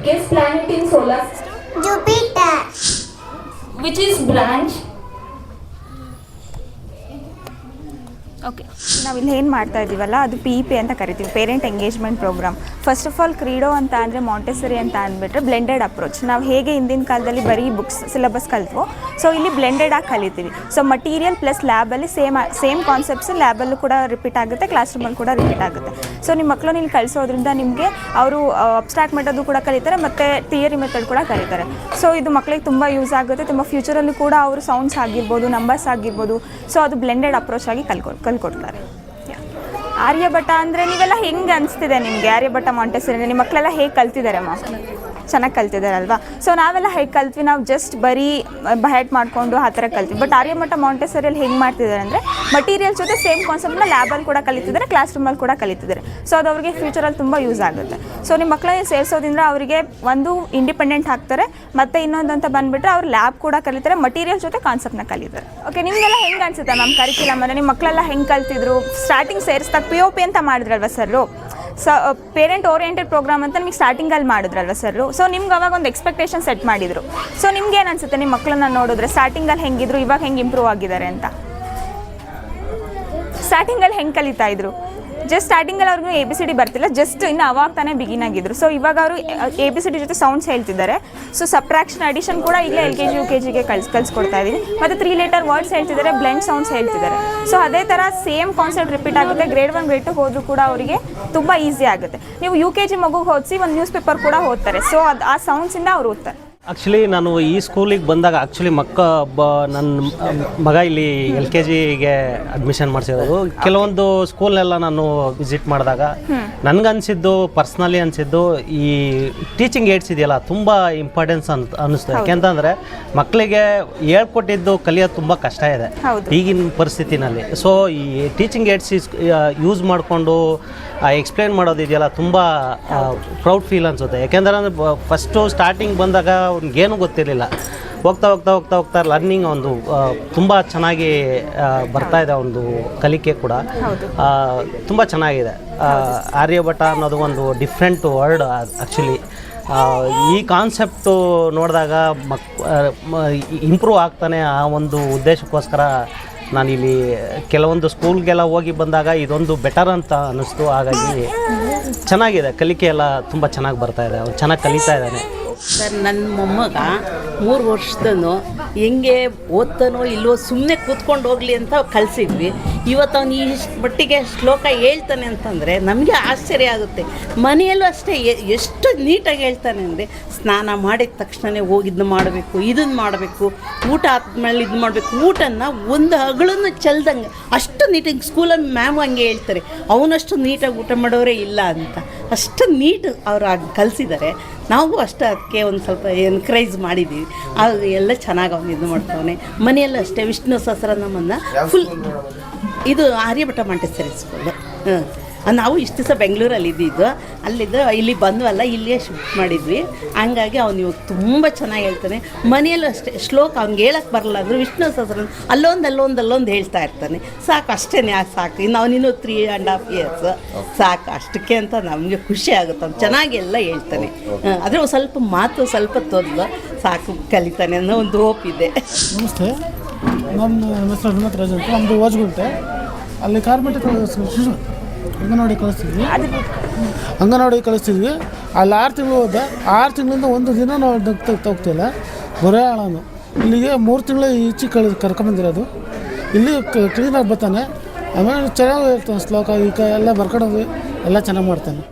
biggest planet in solar system? Jupiter. Which is branch? Okay, ನಾವಿಲ್ಲಿ ಏನು ಮಾಡ್ತಾ ಇದ್ದೀವಲ್ಲ ಅದು PEP ಅಂತ ಕರಿತೀವಿ, parent engagement program. First of all Kreedo ಅಂತ ಅಂದರೆ ಮಾಂಟೆಸರಿ ಅಂತ ಅಂದ್ಬಿಟ್ರೆ ಬ್ಲೆಂಡೆಡ್ ಅಪ್ರೋಚ್. ನಾವು ಹೇಗೆ ಹಿಂದಿನ ಕಾಲದಲ್ಲಿ ಬರೀ ಬುಕ್ಸ್ ಸಿಲೆಬಸ್ ಕಲ್ತ್ವೋ, ಸೊ ಇಲ್ಲಿ ಬ್ಲೆಂಡೆಡ್ ಆಗಿ ಕಲಿತೀವಿ. ಸೊ ಮಟೀರಿಯಲ್ ಪ್ಲಸ್ ಲ್ಯಾಬಲ್ಲಿ ಸೇಮ್ ಕಾನ್ಸೆಪ್ಟ್ಸ್ ಲ್ಯಾಬಲ್ಲೂ ಕೂಡ ರಿಪೀಟ್ ಆಗುತ್ತೆ, ಕ್ಲಾಸ್ ರೂಮಲ್ಲಿ ಕೂಡ ರಿಪೀಟ್ ಆಗುತ್ತೆ. ಸೊ ನಿಮ್ಮ ಮಕ್ಕಳು ಇಲ್ಲಿ ಕಲಿಸೋದ್ರಿಂದ ನಿಮಗೆ ಅವರು ಅಬ್ಸ್ಟ್ರಾಕ್ಟ್ ಮೆಥಡು ಕೂಡ ಕಲಿತಾರೆ ಮತ್ತು ಥಿಯರಿ ಮೆಥಡ್ ಕೂಡ ಕಲಿತಾರೆ. ಸೊ ಇದು ಮಕ್ಕಳಿಗೆ ತುಂಬ ಯೂಸ್ ಆಗುತ್ತೆ. ತುಂಬ ಫ್ಯೂಚರಲ್ಲಿ ಕೂಡ ಅವರು ಸೌಂಡ್ಸ್ ಆಗಿರ್ಬೋದು, ನಂಬರ್ಸ್ ಆಗಿರ್ಬೋದು, ಸೊ ಅದು ಬ್ಲೆಂಡೆಡ್ ಅಪ್ರೋಚ್ ಆಗಿ ಕಲ್ಕೊಡ್ತಾರೆ. ಆರ್ಯಭಟ ಅಂದರೆ ನೀವೆಲ್ಲ ಹೆಂಗೆ ಅನಿಸ್ತಿದೆ ನಿಮಗೆ? ಆರ್ಯಭಟ ಮಾಂಟೆಸರಿ ನಿಮ್ಮ ಮಕ್ಕಳೆಲ್ಲ ಹೇಗೆ ಕಲ್ತಿದ್ದಾರೆ ಚೆನ್ನಾಗಿ ಕಲ್ತಿದ್ದಾರಲ್ವಾ? ಸೊ ನಾವೆಲ್ಲ ಹೇಗೆ ಕಲ್ತ್ವಿ, ನಾವು ಜಸ್ಟ್ ಬರೀ ಬಹೆಟ್ ಮಾಡಿಕೊಂಡು ಆ ಥರ ಕಲ್ತೀವಿ. ಬಟ್ ಆರ್ಯಭಟ ಮಾಂಟೆಸರಿಯಲ್ಲಿ ಹೆಂಗೆ ಮಾಡ್ತಿದ್ದಾರೆ ಅಂದರೆ ಮಟೀರಿಯಲ್ ಜೊತೆ ಸೇಮ್ ಕಾನ್ಸೆಪ್ಟ್ನ ಲ್ಯಾಬಲ್ಲಿ ಕೂಡ ಕಲಿತಿದ್ದಾರೆ, ಕ್ಲಾಸ್ ರೂಮಲ್ಲಿ ಕೂಡ ಕಲಿತಿದ್ದಾರೆ. ಸೊ ಅದು ಅವ್ರಿಗೆ ಫ್ಯೂಚರಲ್ಲಿ ತುಂಬ ಯೂಸ್ ಆಗುತ್ತೆ. ಸೊ ನಿಮ್ಮ ಮಕ್ಕಳನ್ನ ಸೇರಿಸೋದ್ರಿಂದ ಅವರಿಗೆ ಒಂದು ಇಂಡಿಪೆಂಡೆಂಟ್ ಆಗ್ತಾರೆ, ಮತ್ತು ಇನ್ನೊಂದು ಅಂತ ಬಂದುಬಿಟ್ರೆ ಅವ್ರು ಲ್ಯಾಬ್ ಕೂಡ ಕಲಿತಾರೆ, ಮಟೀರಿಯಲ್ ಜೊತೆ ಕಾನ್ಸೆಪ್ಟ್ನ ಕಲಿತಾರೆ. ಓಕೆ, ನಿಮಗೆಲ್ಲ ಹೆಂಗೆ ಅನಿಸುತ್ತೆ ಮ್ಯಾಮ್ ಕರಿಕ್ಯುಲಮ್ ಅಂದರೆ? ನಿಮ್ಮ ಮಕ್ಕಳೆಲ್ಲ ಹೆಂಗೆ ಕಲ್ತಿದ್ರು? ಸ್ಟಾರ್ಟಿಂಗ್ ಸೇರಿಸ್ದಾಗ POP ಅಂತ ಮಾಡಿದ್ರಲ್ವ ಸರ್ರು? ಪೇರೆಂಟ್ ಓರಿಯೆಂಟೆಡ್ ಪ್ರೋಗ್ರಾಮ್ ಅಂತ ನಿಮಗೆ ಸ್ಟಾರ್ಟಿಂಗಲ್ಲಿ ಮಾಡಿದ್ರಲ್ವ ಸರ್ರು? ಸೊ ನಿಮ್ಗೆ ಅವಾಗ ಒಂದು ಎಕ್ಸ್ಪೆಕ್ಟೇಷನ್ ಸೆಟ್ ಮಾಡಿದರು. ಸೊ ನಿಮ್ಗೆ ಏನು ಅನಿಸುತ್ತೆ ನಿಮ್ಮ ಮಕ್ಕಳನ್ನ ನೋಡಿದ್ರೆ ಸ್ಟಾರ್ಟಿಂಗಲ್ಲಿ ಹೆಂಗಿದ್ರು, ಇವಾಗ ಹೆಂಗೆ ಇಂಪ್ರೂವ್ ಆಗಿದ್ದಾರೆ ಅಂತ? ಸ್ಟಾರ್ಟಿಂಗಲ್ಲಿ ಹೆಂಗೆ ಕಲಿತಾ ಇದ್ರು? ಜಸ್ಟ್ ಸ್ಟಾರ್ಟಿಂಗಲ್ಲಿ ಅವ್ರಿಗೂ ABCD ಬರ್ತಿಲ್ಲ, ಜಸ್ಟ್ ಇನ್ನು ಅವಾಗ ತಾನೇ ಬಿಗಿನ್ ಆಗಿದ್ರು. ಸೊ ಇವಾಗ ಅವರು ABCD ಜೊತೆ ಸೌಂಡ್ಸ್ ಹೇಳ್ತಿದ್ದಾರೆ. ಸೊ ಸಬ್ಟ್ರಾಕ್ಷನ್ ಅಡಿಷನ್ ಕೂಡ ಈಗಲೇ LKG UKGಗೆ ಕಲಿಸ್ಕೊಡ್ತಾ ಇದ್ದೀವಿ. ಮತ್ತು 3 letter ವರ್ಡ್ಸ್ ಹೇಳ್ತಿದ್ದಾರೆ, ಬ್ಲೆಂಡ್ ಸೌಂಡ್ಸ್ ಹೇಳ್ತಿದ್ದಾರೆ. ಸೊ ಅದೇ ಥರ ಸೇಮ್ ಕಾನ್ಸೆಪ್ಟ್ ರಿಪೀಟ್ ಆಗುತ್ತೆ. ಗ್ರೇಡ್ 1 ಗ್ರೇಡ್ 2 ಹೋದರೂ ಕೂಡ ಅವರಿಗೆ ತುಂಬ ಈಸಿ ಆಗುತ್ತೆ. ನೀವು UKG ಮಗುಗೆ ಓದಿಸಿ ಒಂದು ನ್ಯೂಸ್ ಪೇಪರ್ ಕೂಡ ಓದ್ತಾರೆ. ಸೊ ಅದು ಆ ಸೌಂಡ್ಸಿಂದ ಅವ್ರು ಓದ್ತಾರೆ. ಆ್ಯಕ್ಚುಲಿ ನಾನು ಈ ಸ್ಕೂಲಿಗೆ ಬಂದಾಗ ಆ್ಯಕ್ಚುಲಿ ನನ್ನ ಮಗ ಇಲ್ಲಿ LKGಗೆ ಅಡ್ಮಿಷನ್ ಮಾಡಿಸಿರೋದು. ಕೆಲವೊಂದು ಸ್ಕೂಲ್ನೆಲ್ಲ ನಾನು ವಿಸಿಟ್ ಮಾಡಿದಾಗ ನನಗನ್ಸಿದ್ದು ಪರ್ಸ್ನಲಿ ಅನಿಸಿದ್ದು ಈ ಟೀಚಿಂಗ್ ಏಡ್ಸ್ ಇದೆಯಲ್ಲ ತುಂಬ ಇಂಪಾರ್ಟೆನ್ಸ್ ಅಂತ ಅನ್ನಿಸ್ತು. ಯಾಕೆಂತಂದರೆ ಮಕ್ಕಳಿಗೆ ಹೇಳ್ಕೊಟ್ಟಿದ್ದು ಕಲಿಯೋದು ತುಂಬ ಕಷ್ಟ ಇದೆ ಈಗಿನ ಪರಿಸ್ಥಿತಿನಲ್ಲಿ. ಸೊ ಈ ಟೀಚಿಂಗ್ ಏಡ್ಸ್ ಯೂಸ್ ಮಾಡಿಕೊಂಡು ಎಕ್ಸ್ಪ್ಲೇನ್ ಮಾಡೋದಿದೆಯಲ್ಲ ತುಂಬ ಪ್ರೌಡ್ ಫೀಲ್ ಅನಿಸುತ್ತೆ. ಯಾಕೆಂದರೆ ಫಸ್ಟು ಸ್ಟಾರ್ಟಿಂಗ್ ಬಂದಾಗ ಅವ್ನಿಗೇನು ಗೊತ್ತಿರಲಿಲ್ಲ. ಹೋಗ್ತಾ ಲರ್ನಿಂಗ್ ಒಂದು ತುಂಬ ಚೆನ್ನಾಗಿ ಬರ್ತಾ ಇದೆ, ಒಂದು ಕಲಿಕೆ ಕೂಡ ತುಂಬ ಚೆನ್ನಾಗಿದೆ. ಆರ್ಯಭಟ ಅನ್ನೋದು ಒಂದು ಡಿಫ್ರೆಂಟ್ ವರ್ಡ್ ಆ್ಯಕ್ಚುಲಿ. ಈ ಕಾನ್ಸೆಪ್ಟು ನೋಡಿದಾಗ ಇಂಪ್ರೂವ್ ಆಗ್ತಾನೆ. ಆ ಒಂದು ಉದ್ದೇಶಕ್ಕೋಸ್ಕರ ನಾನಿಲ್ಲಿ ಕೆಲವೊಂದು ಸ್ಕೂಲ್ಗೆಲ್ಲ ಹೋಗಿ ಬಂದಾಗ ಇದೊಂದು ಬೆಟರ್ ಅಂತ ಅನ್ನಿಸ್ತು. ಹಾಗಾಗಿ ಚೆನ್ನಾಗಿದೆ, ಕಲಿಕೆ ಎಲ್ಲ ತುಂಬ ಚೆನ್ನಾಗಿ ಬರ್ತಾಯಿದೆ, ಅವ್ನು ಚೆನ್ನಾಗಿ ಕಲಿತಾ ಇದ್ದಾನೆ. ಸರ್, ನನ್ನ ಮೊಮ್ಮಗ 3 ವರ್ಷದನು ಹೆಂಗೆ ಓದ್ತಾನೋ ಇಲ್ಲವೋ ಸುಮ್ಮನೆ ಕೂತ್ಕೊಂಡು ಹೋಗಲಿ ಅಂತ ಕಳಿಸಿದ್ವಿ. ಇವತ್ತು ಅವನು ಈ ಮಟ್ಟಿಗೆ ಶ್ಲೋಕ ಹೇಳ್ತಾನೆ ಅಂತಂದರೆ ನಮಗೆ ಆಶ್ಚರ್ಯ ಆಗುತ್ತೆ. ಮನೆಯಲ್ಲೂ ಅಷ್ಟೇ ಎಷ್ಟು ನೀಟಾಗಿ ಹೇಳ್ತಾನೆ ಅಂದರೆ, ಸ್ನಾನ ಮಾಡಿದ ತಕ್ಷಣವೇ ಹೋಗಿ ಇದನ್ನು ಮಾಡಬೇಕು, ಇದನ್ನು ಮಾಡಬೇಕು, ಊಟ ಆದ್ಮೇಲೆ ಇದು ಮಾಡಬೇಕು, ಊಟನ ಒಂದು ಹಗಳನ್ನು ಚೆಲ್ದಂಗೆ ಅಷ್ಟು ನೀಟಾಗಿ ಸ್ಕೂಲಲ್ಲಿ ಮ್ಯಾಮ್ ಹಂಗೆ ಹೇಳ್ತಾರೆ. ಅವನಷ್ಟು ನೀಟಾಗಿ ಊಟ ಮಾಡೋರೇ ಇಲ್ಲ ಅಂತ, ಅಷ್ಟು ನೀಟ್ ಅವರು ಆಗ ಕಲಿಸಿದ್ದಾರೆ. ನಾವು ಅಷ್ಟೇ ಅದಕ್ಕೆ ಒಂದು ಸ್ವಲ್ಪ ಎನ್ಕರೇಜ್ ಮಾಡಿದ್ದೀವಿ. ಅದು ಎಲ್ಲ ಚೆನ್ನಾಗಿ ಅವನು ಇದು ಮಾಡ್ತಾವನೆ. ಮನೆಯಲ್ಲೂ ಅಷ್ಟೇ ವಿಷ್ಣು ಸಹಸ್ರನಾಮನ ಫುಲ್ ಇದು ಆರ್ಯಭಟ ಮಾಂಟೆಸರಿ ಸ್ಕೂಲು. ನಾವು ಇಷ್ಟು ದಿವಸ ಬೆಂಗಳೂರಲ್ಲಿ ಇದ್ದಿದ್ದು, ಇಲ್ಲಿ ಬಂದ್ವಲ್ಲ, ಇಲ್ಲಿಯೇ ಶಿಫ್ಟ್ ಮಾಡಿದ್ವಿ. ಹಂಗಾಗಿ ಅವ್ನು ಇವಾಗ ತುಂಬ ಚೆನ್ನಾಗಿ ಹೇಳ್ತಾನೆ. ಮನೆಯಲ್ಲೂ ಅಷ್ಟೇ ಶ್ಲೋಕ ಅವ್ನಿಗೆ ಹೇಳಕ್ಕೆ ಬರಲ್ಲ ಅಂದರೂ ವಿಷ್ಣು ಸಹಸ್ರ ಅಲ್ಲೊಂದು ಹೇಳ್ತಾ ಇರ್ತಾನೆ. ಸಾಕು, ಅಷ್ಟೇ ಸಾಕು. ಇನ್ನು ಅವನಿನ್ನೂ 3.5 years ಸಾಕು, ಅಷ್ಟಕ್ಕೆ ಅಂತ ನಮಗೆ ಖುಷಿ ಆಗುತ್ತೆ. ಅವ್ನು ಚೆನ್ನಾಗಿ ಎಲ್ಲ ಹೇಳ್ತಾನೆ. ಆದರೆ ಒಂದು ಸ್ವಲ್ಪ ಮಾತು ಸ್ವಲ್ಪ ತೊದಲು ಸಾಕು, ಕಲಿತಾನೆ ಅನ್ನೋ ಒಂದು ಹೋಪ್ ಇದೆ. ನಮಸ್ತೆ, ನಮ್ಮ ಹೆಸರು ಹನುಮಂತ ರಾಜ್ ಅಂತ. ನಮ್ಮದು ಓಜ್ಗುಂಟೆ. ಅಲ್ಲಿ ಕಾರ್ಮೆಂಟ್ ಅಂಗನವಾಡಿ ಕಳಿಸ್ತಿದ್ವಿ. ಅಲ್ಲಿ 6 ತಿಂಗಳು ಹೋದ. 6 ತಿಂಗಳಿಂದ ಒಂದು ದಿನ ನಾವು ಹೋಗ್ತಿಲ್ಲ. ಬರೇ ಆಳನು ಇಲ್ಲಿಗೆ 3 ತಿಂಗಳು ಈಚೆ ಕರ್ಕೊಂಬಂದಿರೋದು. ಇಲ್ಲಿ ಕ್ಲೀನಾಗಿ ಬರ್ತಾನೆ. ಆಮೇಲೆ ಚೆನ್ನಾಗಿ ಹೇಳ್ತಾನೆ, ಶ್ಲೋಕ ಈಗ ಎಲ್ಲ ಬರ್ಕೊಡೋದು ಎಲ್ಲ ಚೆನ್ನಾಗಿ ಮಾಡ್ತಾನೆ.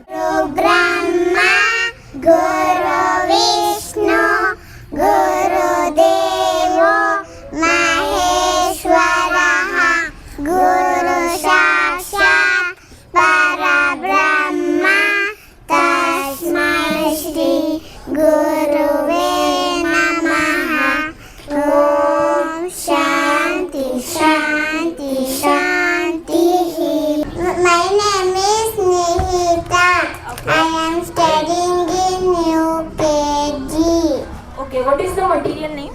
What is the material name?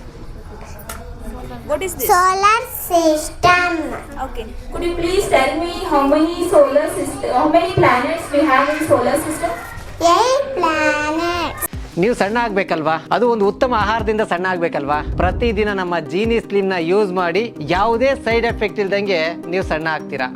What is this? Solar system. Okay. Could you please tell me how many planets we have in solar system? 8 planets. ನೀವು ಸಣ್ಣ ಆಗ್ಬೇಕಲ್ವಾ, ಅದು ಒಂದು ಉತ್ತಮ ಆಹಾರದಿಂದ ಸಣ್ಣ ಆಗ್ಬೇಕಲ್ವಾ. ಪ್ರತಿದಿನ ನಮ್ಮ ಜೀನಿ ಸ್ಲಿಮ್ನ ಯೂಸ್ ಮಾಡಿ ಯಾವುದೇ ಸೈಡ್ ಎಫೆಕ್ಟ್ ಇಲ್ದಂಗೆ ನೀವು ಸಣ್ಣ ಆಗ್ತೀರಾ.